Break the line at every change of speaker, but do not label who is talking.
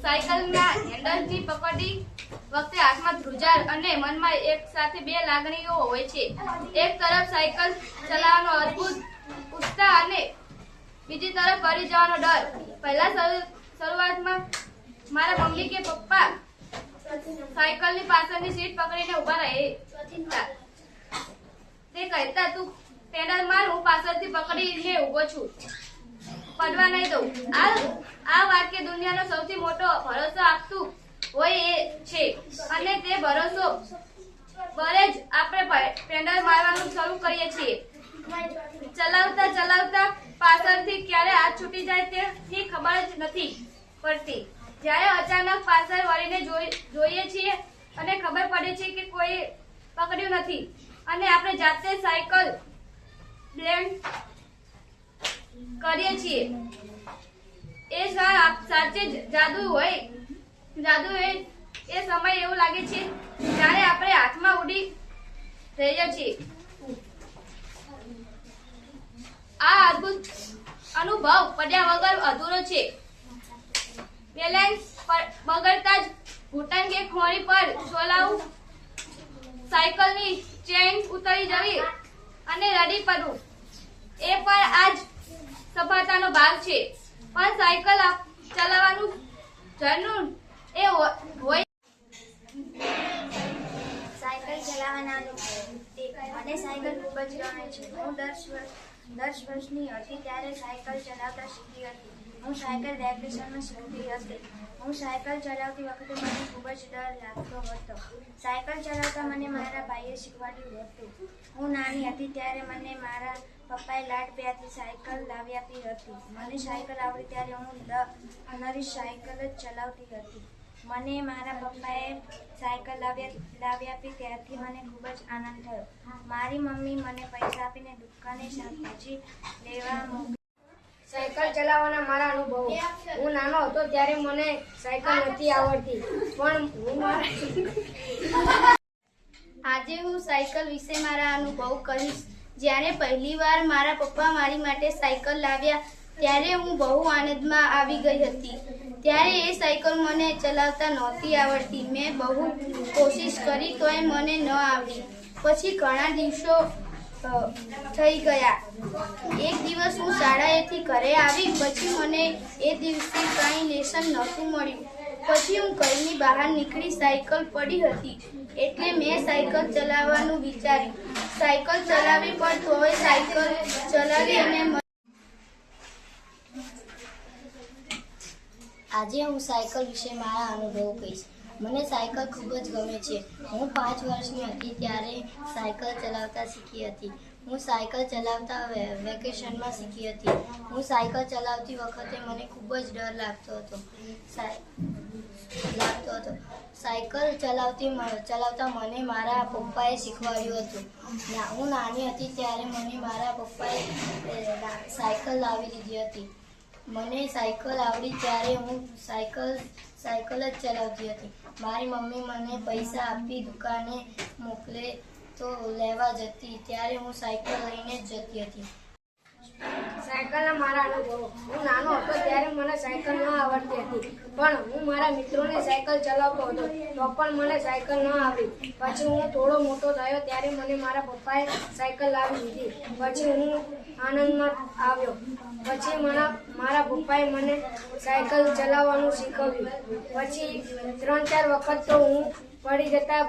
સાયકલના હેન્ડલથી પકડી વખતે હાથમાં ધ્રુજાર અને મનમાં એક સાથે બે લાગણીઓ હોય છે. એક તરફ સાયકલ ચલાવવાનો અદ્ભુત ઉત્સાહ અને બીજી તરફ પડી જવાનો ડર. પહેલા શરૂઆતમાં મારા મમ્મી કે પપ્પા સાયકલની પાછળની સીટ પકડીને ઉભા રહેતા. તે કહેતા, તું પેડલ માર, હું પાછળથી પકડીને ઉભો છું, પડવા નહીં દઉં. આ વાક્ય દુનિયાનો સૌથી મોટો ભરોસો આપતું હોય એ છે, અને તે ભરોસો બરે જ આપણે પેડલ મારવાનું શરૂ કરીએ છીએ. ચલાવતા ચલાવતા પાછળથી ક્યારે હાથ છૂટી જાય તેની ખબર જ નથી પડતી. જ્યારે અચાનક પાછળ વળીને જોઈએ છીએ અને ખબર પડે છે કે કોઈ પકડ્યું નથી અને આપણે જાતે સાયકલ બ્લેન્ડ કરીએ છીએ. એ સાચે જ જાદુ એ સમય એવું લાગે છે જ્યારે આપણે હાથમાં ઉડી રહ્યા છીએ. આ અદ્ભુત અનુભવ પડ્યા વગર અધૂરો છે. બેલેન્સ બગડતા જ ઘૂંટણ કે ખોણી પર છોલાવું, સાયકલની ચેન ઉતરી જવી અને રડી પડવું એ પણ આ જ સફળતાનો ભાગ છે. પણ સાયકલ ચલાવવાનું જર્નું એ હોય.
સાયકલ ચલાવવાના અનુભવ. મને સાયકલ ખૂબ જ ગમે છે. હું 10 વર્ષની હતી ત્યારે સાયકલ ચલાવતા શીખી હતી. હું સાયકલ વેકેશનમાં શીખતી હતી. હું સાયકલ ચલાવતી વખતે મને ખૂબ જ ડર લાગતો હતો. સાયકલ ચલાવતા મને મારા ભાઈએ શીખવાડ્યું હતું. હું નાની હતી ત્યારે મને મારા પપ્પાએ લાડ પ્યારથી સાયકલ લાવી આપી હતી. મને સાયકલ આવડી ત્યારે હું નવી સાયકલ જ ચલાવતી હતી. મને મારા પપ્પાએ સાયકલ લાવી આપી ત્યારથી મને ખૂબ જ આનંદ થયો. મારી મમ્મી મને પૈસા આપીને દુકાને શાકભાજી લેવા મોકલી.
સાયકલ ચલાવવાના મારા અનુભવો. હું નાનો હતો ત્યારે મને સાયકલ નથી આવડતી, પણ
આજે હું સાયકલ વિશે મારા અનુભવ કહીશ. જ્યારે પહેલીવાર મારા પપ્પા મારી માટે સાયકલ લાવ્યા ત્યારે હું બહુ આનંદમાં આવી ગઈ હતી. ત્યારે એ સાયકલ મને ચલાવતા નહોતી આવડતી. મેં બહુ કોશિશ કરી તોય મને ન આવડી. પછી ઘણા દિવસો થઈ ગયા. એક દિવસ હું શાળાએથી ઘરે આવી પછી મને એ દિવસે કાંઈ લેસન નહોતું મળ્યું. પછી હું ઘરની બહાર નીકળી, સાયકલ પડી હતી એટલે મેં સાયકલ ચલાવવાનું વિચાર્યું. સાયકલ ચલાવી પણ તોય સાયકલ ચલાવી અને
આજે હું સાયકલ વિશે મારા અનુભવો કહીશ. મને સાયકલ ખૂબ જ ગમે છે. હું 5 વર્ષની હતી ત્યારે સાયકલ ચલાવતા શીખી હતી. હું સાયકલ ચલાવતા વેકેશનમાં શીખી હતી. હું સાયકલ ચલાવતી વખતે મને ખૂબ જ ડર લાગતો હતો. સાયકલ ચલાવતા મને મારા પપ્પાએ શીખવાડ્યું હતું. હું નાની હતી ત્યારે મને મારા પપ્પાએ સાયકલ લાવી દીધી હતી. મને સાયકલ આવડી ત્યારે હું સાયકલ જ ચલાવતી હતી. મારી મમ્મી મને પૈસા આપી દુકાને મોકલે તો લેવા જતી ત્યારે હું સાયકલ લઈને જ જતી હતી.
સાયકલના મારા અનુભવો. હું નાનો હતો ત્યારે મને સાયકલ ન આવડતી હતી, પણ હું મારા મિત્રોને સાયકલ ચલાવતો હતો તો પણ મને સાયકલ ન આવડી. પછી હું થોડો મોટો થયો ત્યારે મને મારા પપ્પાએ સાયકલ લાવી દીધી. પછી હું આનંદમાં આવ્યો. પછી મારા પપ્પાએ મને સાયકલ ચલાવવાનું શીખવ્યું. પછી 3-4 વખત તો હું પડી જતા